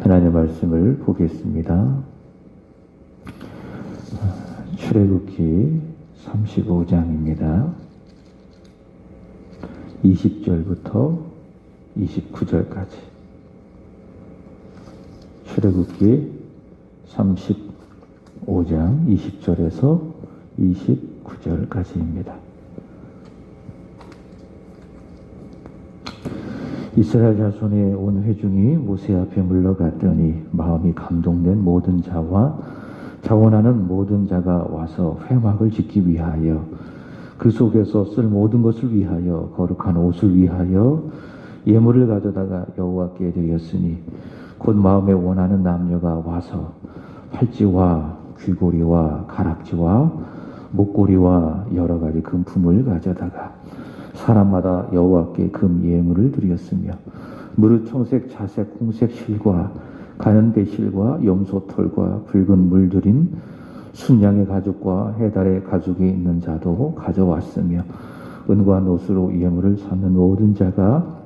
하나님의 말씀을 보겠습니다. 출애굽기 35장입니다. 20절부터 29절까지. 출애굽기 35장 20절에서 29절까지입니다. 이스라엘 자손의 온 회중이 모세 앞에 물러갔더니 마음이 감동된 모든 자와 자원하는 모든 자가 와서 회막을 짓기 위하여 그 속에서 쓸 모든 것을 위하여 거룩한 옷을 위하여 예물을 가져다가 여호와께 드렸으니 곧 마음에 원하는 남녀가 와서 팔찌와 귀고리와 가락지와 목고리와 여러 가지 금품을 가져다가 사람마다 여호와께 금 예물을 드렸으며 무릇 청색, 자색, 홍색 실과 가는 배실과 염소털과 붉은 물들인 순양의 가죽과 해달의 가죽이 있는 자도 가져왔으며 은과 노수로 예물을 샀는 모든 자가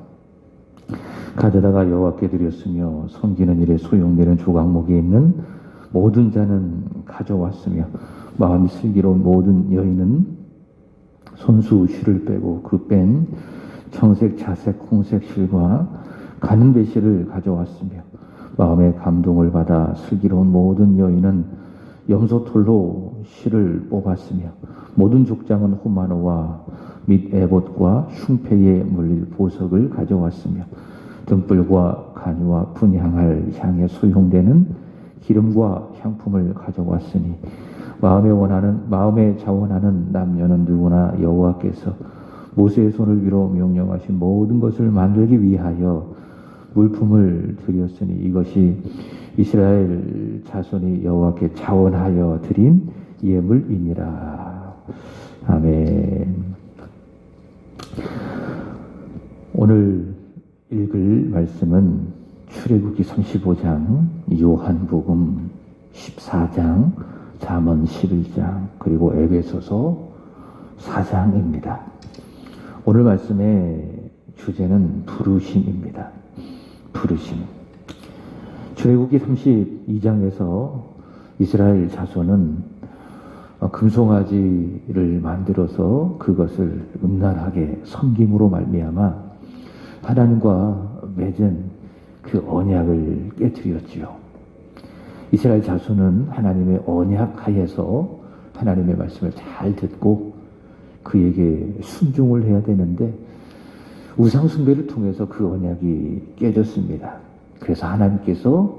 가져다가 여호와께 드렸으며 섬기는 일에 소용되는 조각목이 있는 모든 자는 가져왔으며 마음이 슬기로운 모든 여인은 손수 실을 빼고 그 뺀 청색, 자색, 홍색 실과 가는 배실을 가져왔으며 마음의 감동을 받아 슬기로운 모든 여인은 염소털로 실을 뽑았으며 모든 족장은 호마노와 및 에봇과 흉패에 물릴 보석을 가져왔으며 등불과 간유와 분향할 향에 소용되는 기름과 향품을 가져왔으니 마음에 자원하는 남녀는 누구나 여호와께서 모세의 손을 위로 명령하신 모든 것을 만들기 위하여 물품을 드렸으니 이것이 이스라엘 자손이 여호와께 자원하여 드린 예물이니라. 아멘. 오늘 읽을 말씀은 출애굽기 35장, 요한복음 14장, 잠언 11장, 그리고 에베소서 4장입니다. 오늘 말씀의 주제는 부르심입니다. 부르심. 출애굽기 32장에서 이스라엘 자손은 금송아지를 만들어서 그것을 음란하게 섬김으로 말미암아 하나님과 맺은 그 언약을 깨뜨렸지요. 이스라엘 자손은 하나님의 언약 하에서 하나님의 말씀을 잘 듣고 그에게 순종을 해야 되는데 우상 숭배를 통해서 그 언약이 깨졌습니다. 그래서 하나님께서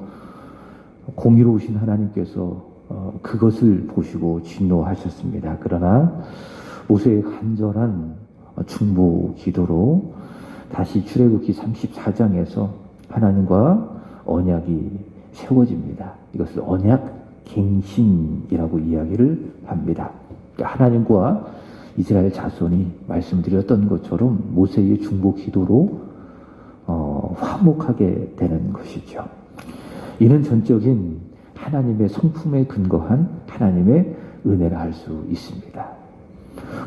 공의로우신 하나님께서 그것을 보시고 진노하셨습니다. 그러나 모세의 간절한 중보 기도로 다시 출애굽기 34장에서 하나님과 언약이 세워집니다. 이것을 언약 갱신이라고 이야기를 합니다. 하나님과 이스라엘 자손이 말씀드렸던 것처럼 모세의 중보 기도로 화목하게 되는 것이죠. 이는 전적인 하나님의 성품에 근거한 하나님의 은혜라 할 수 있습니다.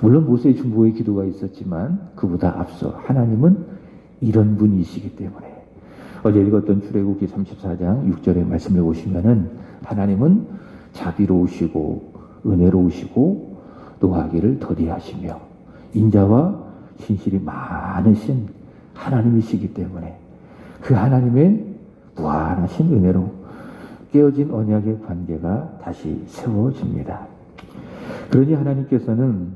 물론 모세의 중보의 기도가 있었지만 그보다 앞서 하나님은 이런 분이시기 때문에 어제 읽었던 출애굽기 34장 6절의 말씀을 보시면은 하나님은 자비로우시고 은혜로우시고 노하기를 더디하시며 인자와 진실이 많으신 하나님이시기 때문에 그 하나님의 무한하신 은혜로 깨어진 언약의 관계가 다시 세워집니다. 그러니 하나님께서는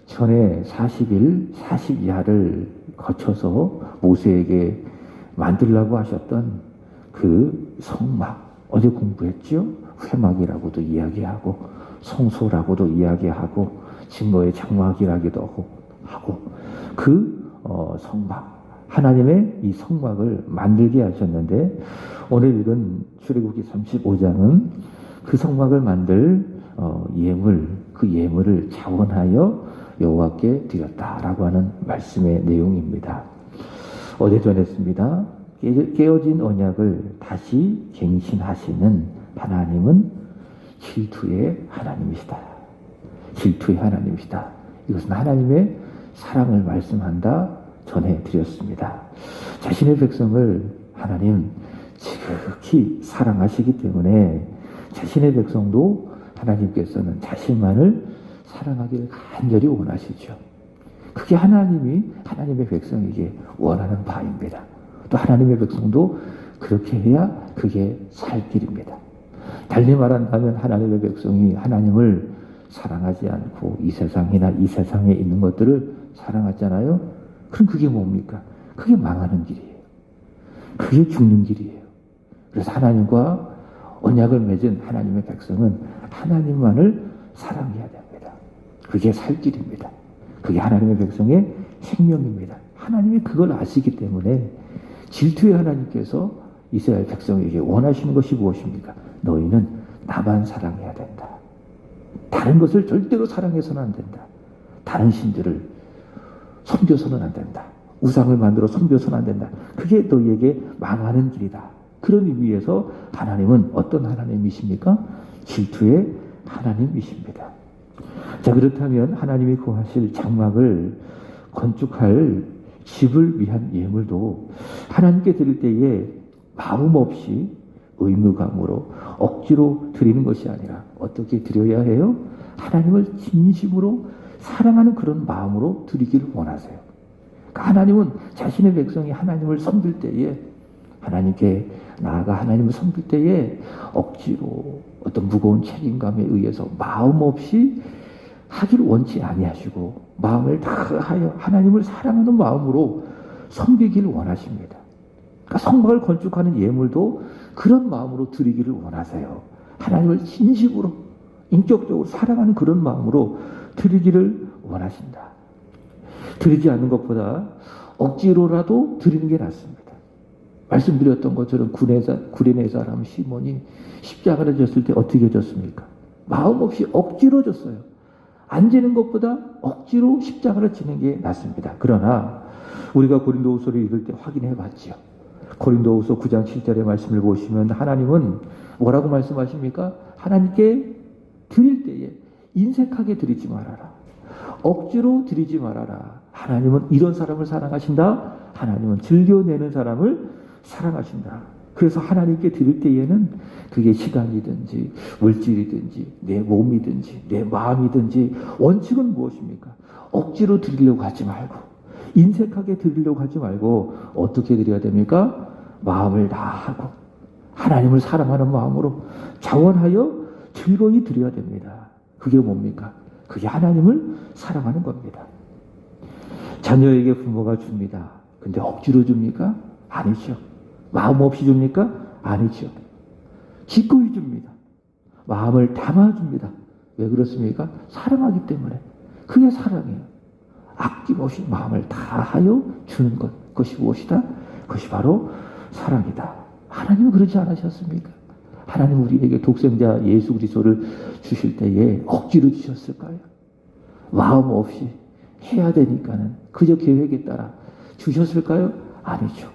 전에 40일, 40야를 거쳐서 모세에게 만들라고 하셨던 그 성막, 어제 공부했죠? 회막이라고도 이야기하고 성소라고도 이야기하고 증거의 장막이라기도 하고 그 성막, 하나님의 이 성막을 만들게 하셨는데 오늘 읽은 출애굽기 35장은 그 성막을 만들 예물, 그 예물을 자원하여 여호와께 드렸다라고 하는 말씀의 내용입니다. 어제 전했습니다. 깨어진 언약을 다시 갱신하시는 하나님은 질투의 하나님이시다. 질투의 하나님이시다. 이것은 하나님의 사랑을 말씀한다 전해드렸습니다. 자신의 백성을 하나님 지극히 사랑하시기 때문에 자신의 백성도 하나님께서는 자신만을 사랑하기를 간절히 원하시죠. 그게 하나님의 백성에게 원하는 바입니다. 또 하나님의 백성도 그렇게 해야 그게 살 길입니다. 달리 말한다면 하나님의 백성이 하나님을 사랑하지 않고 이 세상이나 이 세상에 있는 것들을 사랑하잖아요. 그럼 그게 뭡니까? 그게 망하는 길이에요. 그게 죽는 길이에요. 그래서 하나님과 언약을 맺은 하나님의 백성은 하나님만을 사랑해야 됩니다. 그게 살 길입니다. 그게 하나님의 백성의 생명입니다. 하나님이 그걸 아시기 때문에 질투의 하나님께서 이스라엘 백성에게 원하시는 것이 무엇입니까? 너희는 나만 사랑해야 된다. 다른 것을 절대로 사랑해서는 안 된다. 다른 신들을 섬겨서는 안 된다. 우상을 만들어 섬겨서는 안 된다. 그게 너희에게 망하는 길이다. 그런 의미에서 하나님은 어떤 하나님이십니까? 질투의 하나님이십니다. 자, 그렇다면 하나님이 구하실 장막을 건축할 집을 위한 예물도 하나님께 드릴 때에 마음 없이 의무감으로 억지로 드리는 것이 아니라 어떻게 드려야 해요? 하나님을 진심으로 사랑하는 그런 마음으로 드리기를 원하세요. 그러니까 하나님은 자신의 백성이 하나님을 섬길 때에 하나님께 나아가 하나님을 섬길 때에 억지로 어떤 무거운 책임감에 의해서 마음 없이 하기를 원치 아니하시고 마음을 다하여 하나님을 사랑하는 마음으로 섬기기를 원하십니다. 그러니까 성막을 건축하는 예물도 그런 마음으로 드리기를 원하세요. 하나님을 진심으로 인격적으로 사랑하는 그런 마음으로 드리기를 원하신다. 드리지 않는 것보다 억지로라도 드리는 게 낫습니다. 말씀드렸던 것처럼 구레네 사람 시몬이 십자가를 졌을 때 어떻게 졌습니까? 마음 없이 억지로 졌어요. 안 지는 것보다 억지로 십자가를 지는 게 낫습니다. 그러나 우리가 고린도후서를 읽을 때 확인해 봤지요. 고린도후서 9장 7절의 말씀을 보시면 하나님은 뭐라고 말씀하십니까? 하나님께 드릴 때에 인색하게 드리지 말아라. 억지로 드리지 말아라. 하나님은 이런 사람을 사랑하신다. 하나님은 즐겨내는 사람을 사랑하신다. 그래서 하나님께 드릴 때에는 그게 시간이든지 물질이든지 내 몸이든지 내 마음이든지 원칙은 무엇입니까? 억지로 드리려고 하지 말고 인색하게 드리려고 하지 말고 어떻게 드려야 됩니까? 마음을 다하고 하나님을 사랑하는 마음으로 자원하여 즐거이 드려야 됩니다. 그게 뭡니까? 그게 하나님을 사랑하는 겁니다. 자녀에게 부모가 줍니다. 근데 억지로 줍니까? 아니죠. 마음 없이 줍니까? 아니죠. 기꺼이 줍니다. 마음을 담아줍니다. 왜 그렇습니까? 사랑하기 때문에. 그게 사랑이에요. 아낌없이 마음을 다하여 주는 것. 그것이 무엇이다? 그것이 바로 사랑이다. 하나님은 그러지 않으셨습니까? 하나님 우리에게 독생자 예수 그리스도를 주실 때에 억지로 주셨을까요? 마음 없이 해야 되니까는 그저 계획에 따라 주셨을까요? 아니죠.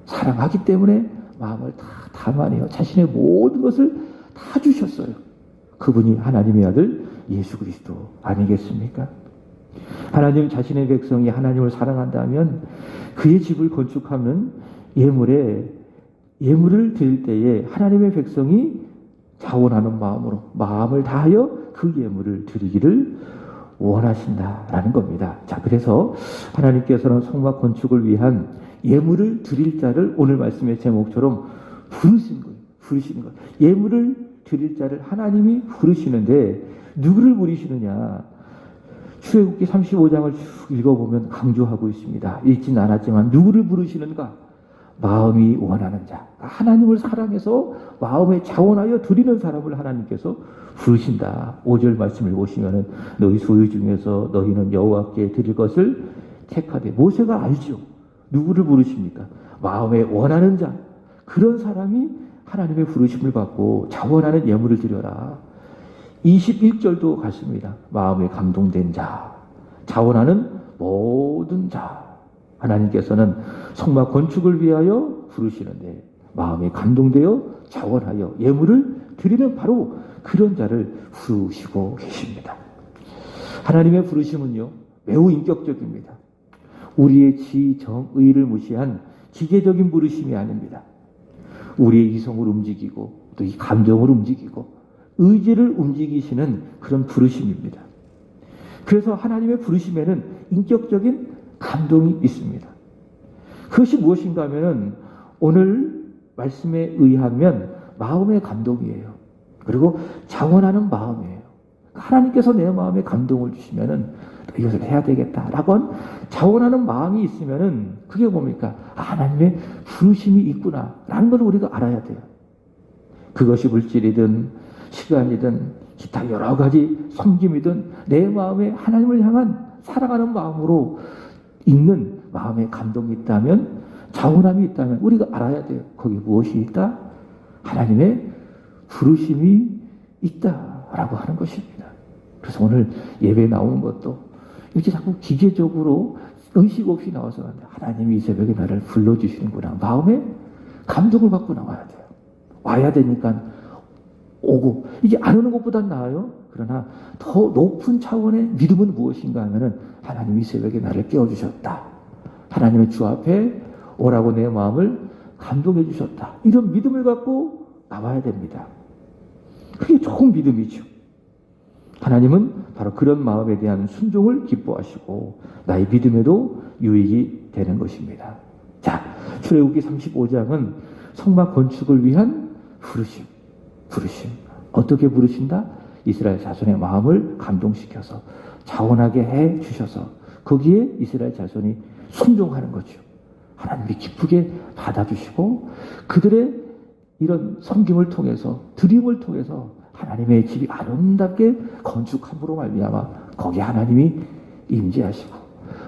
사랑하기 때문에 마음을 다 담아내어 자신의 모든 것을 다 주셨어요. 그분이 하나님의 아들 예수 그리스도 아니겠습니까? 하나님 자신의 백성이 하나님을 사랑한다면 그의 집을 건축하는 예물을 드릴 때에 하나님의 백성이 자원하는 마음으로 마음을 다하여 그 예물을 드리기를 원하신다라는 겁니다. 자, 그래서 하나님께서는 성막 건축을 위한 예물을 드릴 자를 오늘 말씀의 제목처럼 부르신 거예요. 예물을 드릴 자를 하나님이 부르시는데 누구를 부르시느냐? 출애굽기 35장을 쭉 읽어보면 강조하고 있습니다. 읽진 않았지만 누구를 부르시는가? 마음이 원하는 자. 하나님을 사랑해서 마음에 자원하여 드리는 사람을 하나님께서 부르신다. 5절 말씀을 보시면 너희 소유 중에서 너희는 여호와께 드릴 것을 택하되 모세가 알죠. 누구를 부르십니까? 마음에 원하는 자. 그런 사람이 하나님의 부르심을 받고 자원하는 예물을 드려라. 21절도 같습니다. 마음에 감동된 자. 자원하는 모든 자. 하나님께서는 성막 건축을 위하여 부르시는데 마음에 감동되어 자원하여 예물을 드리는 바로 그런 자를 부르시고 계십니다. 하나님의 부르심은요 매우 인격적입니다. 우리의 지, 정, 의를 무시한 기계적인 부르심이 아닙니다. 우리의 이성을 움직이고 또 이 감정을 움직이고 의지를 움직이시는 그런 부르심입니다. 그래서 하나님의 부르심에는 인격적인 감동이 있습니다. 그것이 무엇인가 하면은 오늘 말씀에 의하면 마음의 감동이에요. 그리고 자원하는 마음이에요. 하나님께서 내 마음에 감동을 주시면은 이것을 해야 되겠다라고 한 자원하는 마음이 있으면은 그게 뭡니까? 하나님의 부르심이 있구나라는 걸 우리가 알아야 돼요. 그것이 물질이든 시간이든 기타 여러 가지 섬김이든 내 마음에 하나님을 향한 사랑하는 마음으로 있는 마음의 감동이 있다면, 자원함이 있다면 우리가 알아야 돼요. 거기 무엇이 있다? 하나님의 부르심이 있다라고 하는 것입니다. 그래서 오늘 예배에 나오는 것도 이렇게 자꾸 기계적으로 의식 없이 나와서 하나님이 이 새벽에 나를 불러주시는구나. 마음에 감동을 받고 나와야 돼요. 와야 되니까 오고, 이게 안 오는 것보단 나아요. 그러나 더 높은 차원의 믿음은 무엇인가 하면은 하나님이 이 새벽에 나를 깨워주셨다. 하나님의 주 앞에 오라고 내 마음을 감동해 주셨다. 이런 믿음을 갖고 나와야 됩니다. 그게 좋은 믿음이죠. 하나님은 바로 그런 마음에 대한 순종을 기뻐하시고 나의 믿음에도 유익이 되는 것입니다. 자, 출애굽기 35장은 성막 건축을 위한 부르심. 어떻게 부르신다? 이스라엘 자손의 마음을 감동시켜서 자원하게 해 주셔서 거기에 이스라엘 자손이 순종하는 거죠. 하나님이 기쁘게 받아주시고 그들의 이런 섬김을 통해서, 드림을 통해서 하나님의 집이 아름답게 건축함으로 말미암아 거기에 하나님이 임재하시고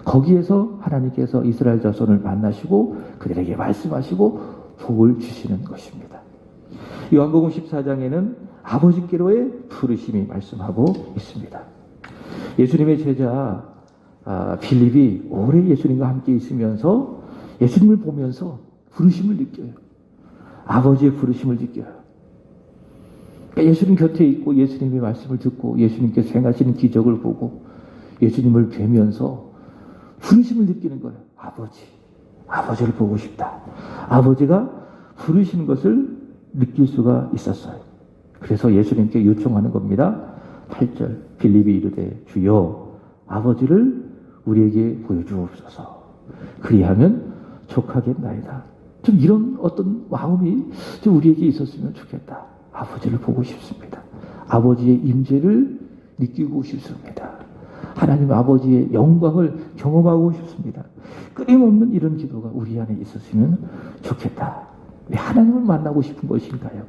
거기에서 하나님께서 이스라엘 자손을 만나시고 그들에게 말씀하시고 복을 주시는 것입니다. 요한복음 14장에는 아버지께로의 부르심이 말씀하고 있습니다. 예수님의 제자 빌립이 오래 예수님과 함께 있으면서 예수님을 보면서 부르심을 느껴요. 아버지의 부르심을 느껴요. 예수님 곁에 있고 예수님의 말씀을 듣고 예수님께서 행하시는 기적을 보고 예수님을 뵈면서 부르심을 느끼는 거예요. 아버지를 보고 싶다. 아버지가 부르시는 것을 느낄 수가 있었어요. 그래서 예수님께 요청하는 겁니다. 8절 빌립이 이르되 주여 아버지를 우리에게 보여주옵소서. 그리하면 족하겠나이다. 좀 이런 어떤 마음이 좀 우리에게 있었으면 좋겠다. 아버지를 보고 싶습니다. 아버지의 임재를 느끼고 싶습니다. 하나님 아버지의 영광을 경험하고 싶습니다. 끊임없는 이런 기도가 우리 안에 있었으면 좋겠다. 왜 하나님을 만나고 싶은 것인가요?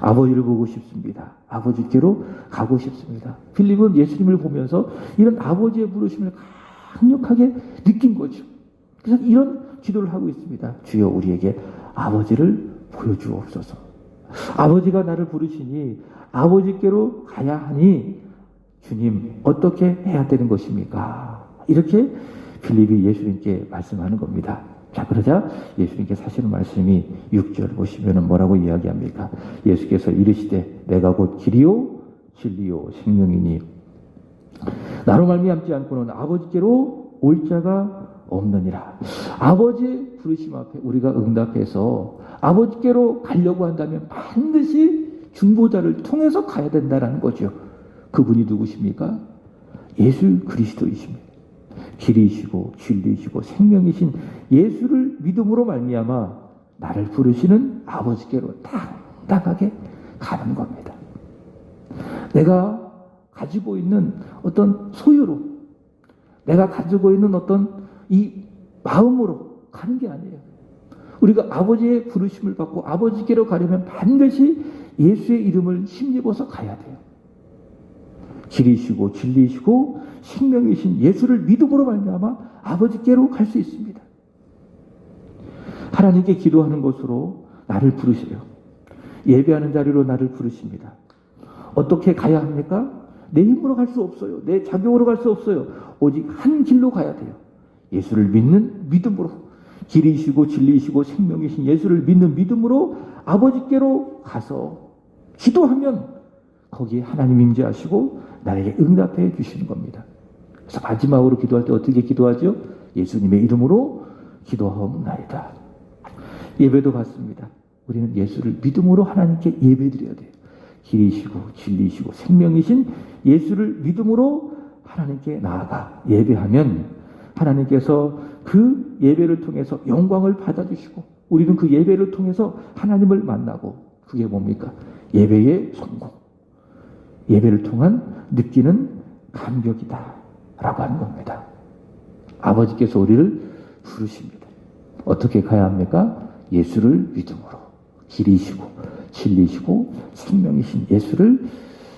아버지를 보고 싶습니다. 아버지께로 가고 싶습니다. 빌립은 예수님을 보면서 이런 아버지의 부르심을 강력하게 느낀 거죠. 그래서 이런 기도를 하고 있습니다. 주여 우리에게 아버지를 보여주옵소서. 아버지가 나를 부르시니 아버지께로 가야 하니 주님 어떻게 해야 되는 것입니까? 이렇게 빌립이 예수님께 말씀하는 겁니다. 자, 그러자 예수님께서 하시는 말씀이 6절 보시면 뭐라고 이야기합니까? 예수께서 이르시되 내가 곧 길이요 진리요 생명이니 나로 말미암지 않고는 아버지께로 올 자가 없느니라. 아버지의 부르심 앞에 우리가 응답해서 아버지께로 가려고 한다면 반드시 중보자를 통해서 가야 된다는 거죠. 그분이 누구십니까? 예수 그리스도이십니다. 길이시고 진리시고 생명이신 예수를 믿음으로 말미암아 나를 부르시는 아버지께로 당당하게 가는 겁니다. 내가 가지고 있는 어떤 소유로, 내가 가지고 있는 어떤 이 마음으로 가는 게 아니에요. 우리가 아버지의 부르심을 받고 아버지께로 가려면 반드시 예수의 이름을 힘입어서 가야 돼요. 길이시고 진리시고 생명이신 예수를 믿음으로 말미암아 아버지께로 갈 수 있습니다. 하나님께 기도하는 것으로 나를 부르셔요. 예배하는 자리로 나를 부르십니다. 어떻게 가야 합니까? 내 힘으로 갈 수 없어요. 내 자격으로 갈 수 없어요. 오직 한 길로 가야 돼요. 예수를 믿는 믿음으로, 길이시고 진리시고 생명이신 예수를 믿는 믿음으로 아버지께로 가서 기도하면 거기에 하나님 임재하시고 나에게 응답해 주시는 겁니다. 그래서 마지막으로 기도할 때 어떻게 기도하죠? 예수님의 이름으로 기도하옵나이다. 예배도 받습니다. 우리는 예수를 믿음으로 하나님께 예배드려야 돼요. 길이시고 진리시고 생명이신 예수를 믿음으로 하나님께 나아가 예배하면 하나님께서 그 예배를 통해서 영광을 받아주시고 우리는 그 예배를 통해서 하나님을 만나고 그게 뭡니까? 예배의 성공. 예배를 통한 느끼는 감격이다 라고 하는 겁니다. 아버지께서 우리를 부르십니다. 어떻게 가야 합니까? 예수를 믿음으로 길이시고 진리시고 생명이신 예수를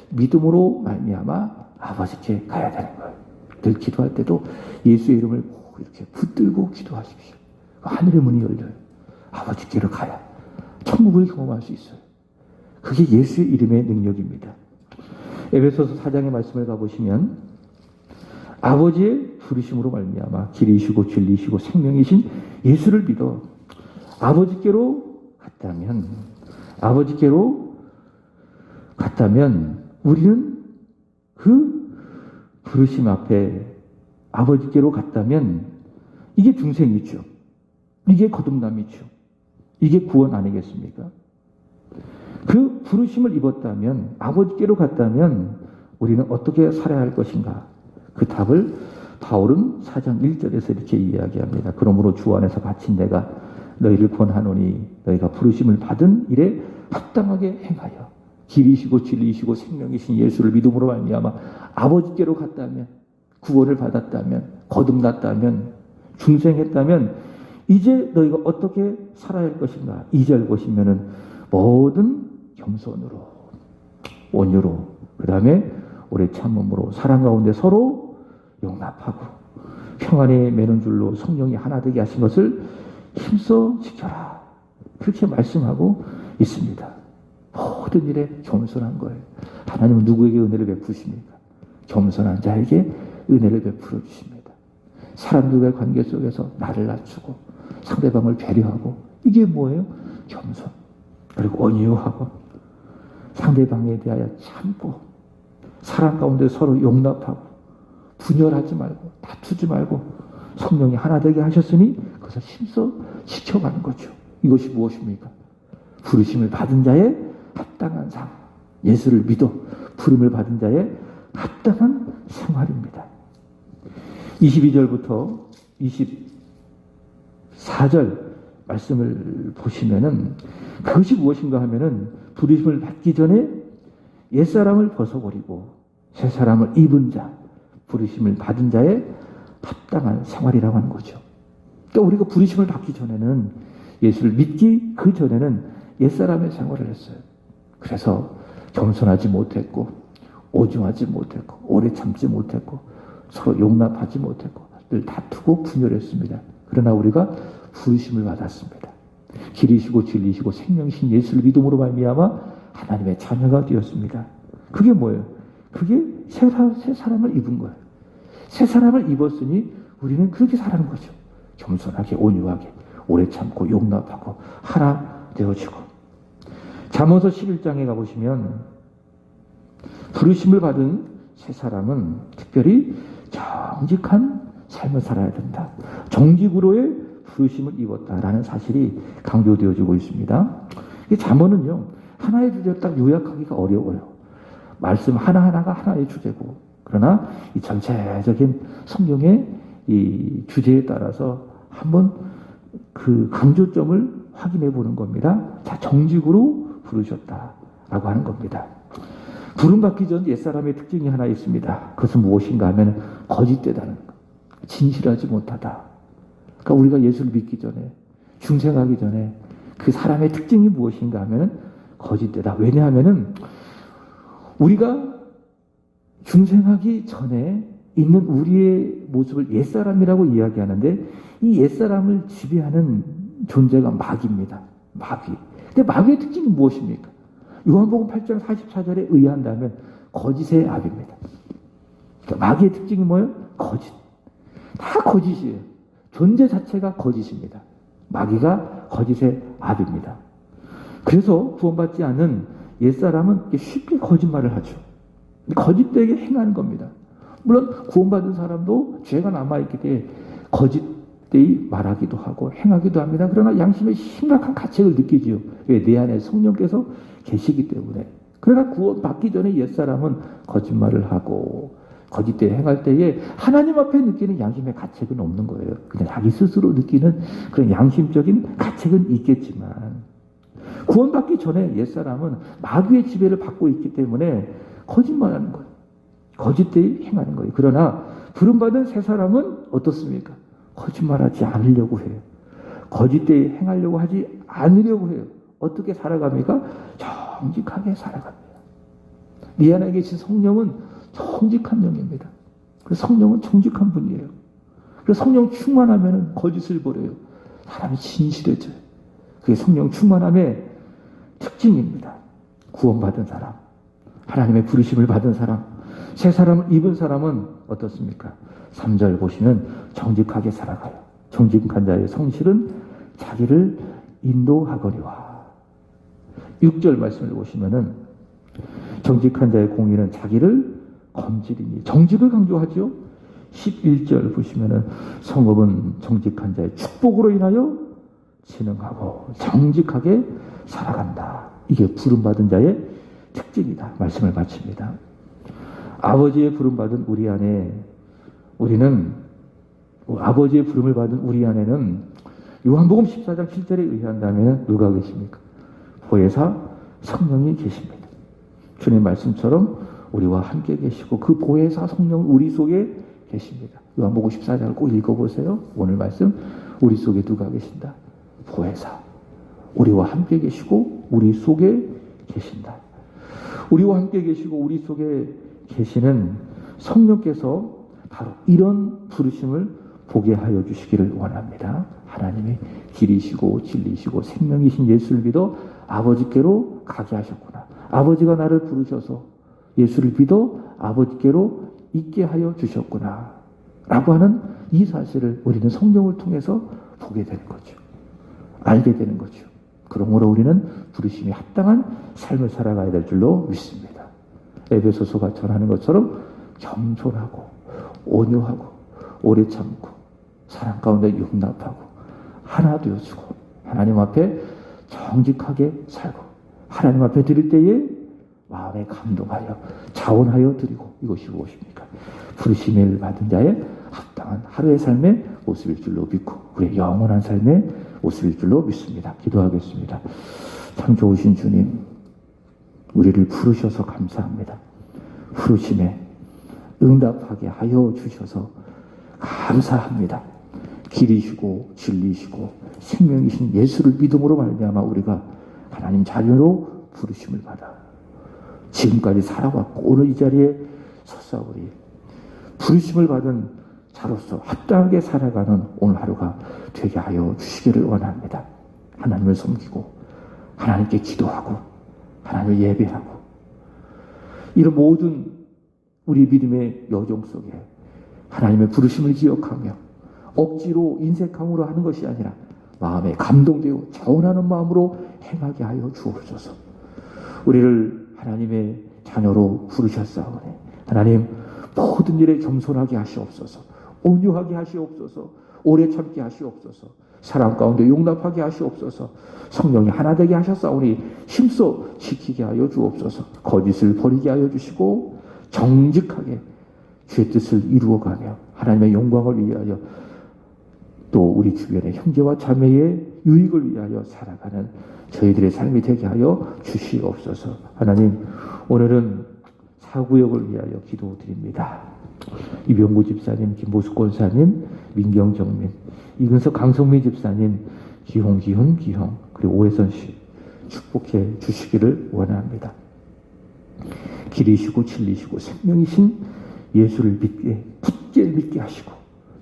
믿음으로 말미암아 아버지께 가야 되는 거예요. 늘 기도할 때도 예수의 이름을 꼭 이렇게 붙들고 기도하십시오. 하늘의 문이 열려요. 아버지께로 가야 천국을 경험할 수 있어요. 그게 예수의 이름의 능력입니다. 에베소서 4장의 말씀을 가보시면 아버지의 부르심으로 말미암아 길이시고 진리시고 생명이신 예수를 믿어 아버지께로 갔다면 우리는 그 부르심 앞에 아버지께로 갔다면 이게 중생이죠. 이게 거듭남이죠. 이게 구원 아니겠습니까? 그 부르심을 입었다면 아버지께로 갔다면 우리는 어떻게 살아야 할 것인가? 그 답을 바울은 4장 1절에서 이렇게 이야기합니다. 그러므로 주 안에서 갇힌 내가 너희를 권하노니 너희가 부르심을 받은 일에 합당하게 행하여 길이시고 진리시고 생명이신 예수를 믿음으로 말미암아 아버지께로 갔다면 구원을 받았다면 거듭났다면 중생했다면 이제 너희가 어떻게 살아야 할 것인가? 2절 보시면은 모든 겸손으로 온유로 그 다음에 오래 참음으로 사랑 가운데 서로 용납하고 평안에 매는 줄로 성령이 하나 되게 하신 것을 힘써 지켜라. 그렇게 말씀하고 있습니다. 모든 일에 겸손한 거예요. 하나님은 누구에게 은혜를 베푸십니까? 겸손한 자에게 은혜를 베풀어 주십니다. 사람들과의 관계 속에서 나를 낮추고 상대방을 배려하고 이게 뭐예요? 겸손. 그리고 온유하고 상대방에 대하여 참고 사랑 가운데 서로 용납하고 분열하지 말고 다투지 말고 성령이 하나 되게 하셨으니 그것을 힘써 지켜가는 거죠. 이것이 무엇입니까? 부르심을 받은 자의 합당한 삶. 예수를 믿어 부름을 받은 자의 합당한 생활입니다. 22절부터 24절 말씀을 보시면은 그것이 무엇인가 하면은 부르심을 받기 전에 옛사람을 벗어버리고 새사람을 입은 자, 부르심을 받은 자의 합당한 생활이라고 하는 거죠. 그러니까 우리가 부르심을 받기 전에는 예수를 믿기 그 전에는 옛사람의 생활을 했어요. 그래서 겸손하지 못했고 오중하지 못했고 오래 참지 못했고 서로 용납하지 못했고 늘 다투고 분열했습니다. 그러나 우리가 부르심을 받았습니다. 길이시고 진리시고 생명이신 예수를 믿음으로 말미암아 하나님의 자녀가 되었습니다. 그게 뭐예요? 그게 새 사람을 입은 거예요. 새 사람을 입었으니 우리는 그렇게 살아가는 거죠. 겸손하게 온유하게 오래 참고 용납하고 하나 되어지고. 잠언서 11장에 가보시면 부르심을 받은 새 사람은 특별히 정직한 삶을 살아야 된다. 정직으로의 부르심을 입었다라는 사실이 강조되어지고 있습니다. 이 잠언은요 하나의 주제로 딱 요약하기가 어려워요. 말씀 하나하나가 하나의 주제고 그러나 이 전체적인 성경의 이 주제에 따라서 한번 그 강조점을 확인해 보는 겁니다. 자, 정직으로 부르셨다라고 하는 겁니다. 부름받기 전 옛사람의 특징이 하나 있습니다. 그것은 무엇인가 하면 거짓되다는 것. 진실하지 못하다. 그러니까 우리가 예수를 믿기 전에 중생하기 전에 그 사람의 특징이 무엇인가 하면 거짓되다. 왜냐하면 우리가 중생하기 전에 있는 우리의 모습을 옛사람이라고 이야기하는데 이 옛사람을 지배하는 존재가 마귀입니다. 마귀. 근데 마귀의 특징이 무엇입니까? 요한복음 8장 44절에 의한다면 거짓의 압입니다. 그러니까 마귀의 특징이 뭐예요? 거짓. 다 거짓이에요. 존재 자체가 거짓입니다. 마귀가 거짓의 압입니다. 그래서 구원받지 않은 옛사람은 쉽게 거짓말을 하죠. 거짓되게 행하는 겁니다. 물론 구원받은 사람도 죄가 남아있기 때문에 거짓 때의 말하기도 하고 행하기도 합니다. 그러나 양심의 심각한 가책을 느끼지요. 왜? 내 안에 성령께서 계시기 때문에. 그러나 구원받기 전에 옛사람은 거짓말을 하고 거짓되이 행할 때에 하나님 앞에 느끼는 양심의 가책은 없는 거예요. 그냥 자기 스스로 느끼는 그런 양심적인 가책은 있겠지만 구원받기 전에 옛사람은 마귀의 지배를 받고 있기 때문에 거짓말하는 거예요. 거짓되이 행하는 거예요. 그러나 부름받은 새 사람은 어떻습니까? 거짓말하지 않으려고 해요. 거짓되이 행하려고 하지 않으려고 해요. 어떻게 살아갑니까? 정직하게 살아갑니다. 네 안에 계신 성령은 정직한 영입니다. 그래서 성령은 정직한 분이에요. 그래서 성령 충만하면 거짓을 버려요. 사람이 진실해져요. 그게 성령 충만함의 특징입니다. 구원받은 사람, 하나님의 부르심을 받은 사람, 새 사람을 입은 사람은 어떻습니까? 3절 보시면 정직하게 살아가요. 정직한 자의 성실은 자기를 인도하거니와. 6절 말씀을 보시면은 정직한 자의 공의는 자기를 검지리니. 정직을 강조하죠. 11절 보시면은 성읍은 정직한 자의 축복으로 인하여 진흥하고 정직하게 살아간다. 이게 부름받은 자의 특징이다. 말씀을 마칩니다. 아버지의 부름받은 우리 안에 우리는 아버지의 부름을 받은 우리 안에는 요한복음 14장 7절에 의한다면 누가 계십니까? 보혜사 성령이 계십니다. 주님 말씀처럼 우리와 함께 계시고 그 보혜사 성령 우리 속에 계십니다. 요한복음 14장을 꼭 읽어보세요. 오늘 말씀 우리 속에 누가 계신다? 보혜사. 우리와 함께 계시고 우리 속에 계신다. 우리와 함께 계시고 우리 속에 계시는 성령께서 바로 이런 부르심을 보게 하여 주시기를 원합니다. 하나님이 길이시고 진리시고 생명이신 예수를 믿어 아버지께로 가게 하셨구나. 아버지가 나를 부르셔서 예수를 믿어 아버지께로 있게 하여 주셨구나. 라고 하는 이 사실을 우리는 성령을 통해서 보게 되는 거죠. 알게 되는 거죠. 그러므로 우리는 부르심이 합당한 삶을 살아가야 될 줄로 믿습니다. 에베소서가 전하는 것처럼 겸손하고 온유하고 오래 참고 사랑 가운데 용납하고 하나 되어주고 하나님 앞에 정직하게 살고 하나님 앞에 드릴 때에 마음에 감동하여 자원하여 드리고 이것이 무엇입니까? 부르심을 받은 자의 합당한 하루의 삶의 모습일 줄로 믿고 우리의 영원한 삶의 모습일 줄로 믿습니다. 기도하겠습니다. 참 좋으신 주님, 우리를 부르셔서 감사합니다. 부르심에 응답하게 하여 주셔서 감사합니다. 길이시고 진리시고 생명이신 예수를 믿음으로 말미암아 우리가 하나님 자녀로 부르심을 받아 지금까지 살아왔고 오늘 이 자리에 섰사오리. 부르심을 받은 자로서 합당하게 살아가는 오늘 하루가 되게 하여 주시기를 원합니다. 하나님을 섬기고 하나님께 기도하고 하나님을 예배하고 이런 모든 우리 믿음의 여정 속에 하나님의 부르심을 기억하며 억지로 인색함으로 하는 것이 아니라 마음에 감동되어 자원하는 마음으로 행하게 하여 주옵소서. 우리를 하나님의 자녀로 부르셨사오니 하나님 모든 일에 겸손하게 하시옵소서. 온유하게 하시옵소서. 오래 참게 하시옵소서. 사랑 가운데 용납하게 하시옵소서. 성령이 하나 되게 하셨사오니 힘써 지키게 하여 주옵소서. 거짓을 버리게 하여 주시고 정직하게 주의 뜻을 이루어가며 하나님의 영광을 위하여 또 우리 주변의 형제와 자매의 유익을 위하여 살아가는 저희들의 삶이 되게 하여 주시옵소서. 하나님, 오늘은 사구역을 위하여 기도드립니다. 이병구 집사님, 김보숙 권사님, 민경정민, 이근석 강성미 집사님, 기홍, 그리고 오혜선 씨 축복해 주시기를 원합니다. 길이시고 진리시고 생명이신 예수를 굳게 믿게 하시고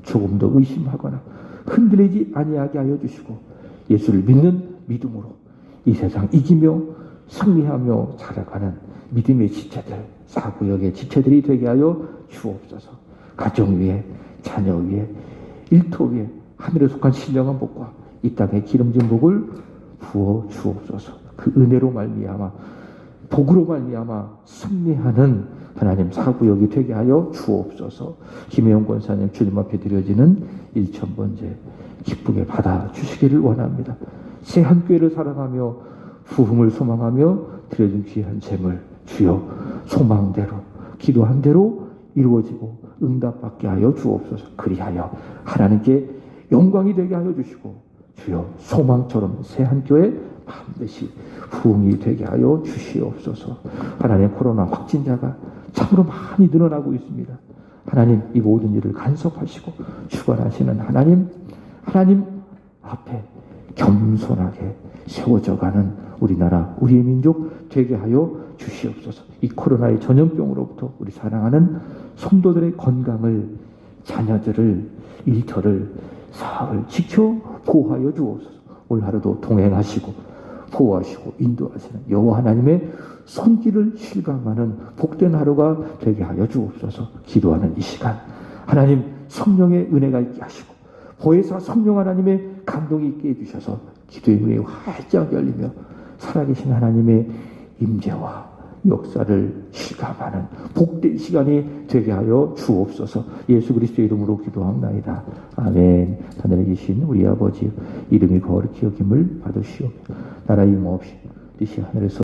조금 더 의심하거나 흔들리지 아니하게 하여 주시고 예수를 믿는 믿음으로 이 세상 이기며 승리하며 살아가는 믿음의 지체들, 사구역의 지체들이 되게 하여 주옵소서. 가정 위에, 자녀 위에, 일터 위에 하늘에 속한 신령한 복과 이 땅의 기름진 복을 부어 주옵소서. 그 은혜로 말미암아 복으로 말미암아 승리하는 하나님 사구역이 되게 하여 주옵소서. 김혜영 권사님 주님 앞에 드려지는 1,000번째 기쁘게 받아주시기를 원합니다. 새 한 교회를 사랑하며 부흥을 소망하며 드려진 귀한 재물 주여 소망대로 기도한 대로 이루어지고 응답받게 하여 주옵소서. 그리하여 하나님께 영광이 되게 하여 주시고 주여 소망처럼 새 한 교회 반드시 부흥이 되게 하여 주시옵소서. 하나님 코로나 확진자가 참으로 많이 늘어나고 있습니다. 하나님 이 모든 일을 간섭하시고 주관하시는 하나님 앞에 겸손하게 세워져가는 우리나라 우리의 민족 되게 하여 주시옵소서. 이 코로나의 전염병으로부터 우리 사랑하는 성도들의 건강을 자녀들을 일터를 사업을 지켜 보호하여 주옵소서. 올 하루도 동행하시고 보호하시고 인도하시는 여호와 하나님의 손길을 실감하는 복된 하루가 되게 하여 주옵소서. 기도하는 이 시간 하나님 성령의 은혜가 있게 하시고 보혜사 성령 하나님의 감동이 있게 해주셔서 기도의 문이 활짝 열리며 살아계신 하나님의 임재와 역사를 실감하는 복된 시간이 되게 하여 주옵소서. 예수 그리스도의 이름으로 기도합나이다. 아멘. 하늘에 계신 우리 아버지 이름이 거룩히 여김을 받으시오며 나라의 임옵시 뜻이 하늘에서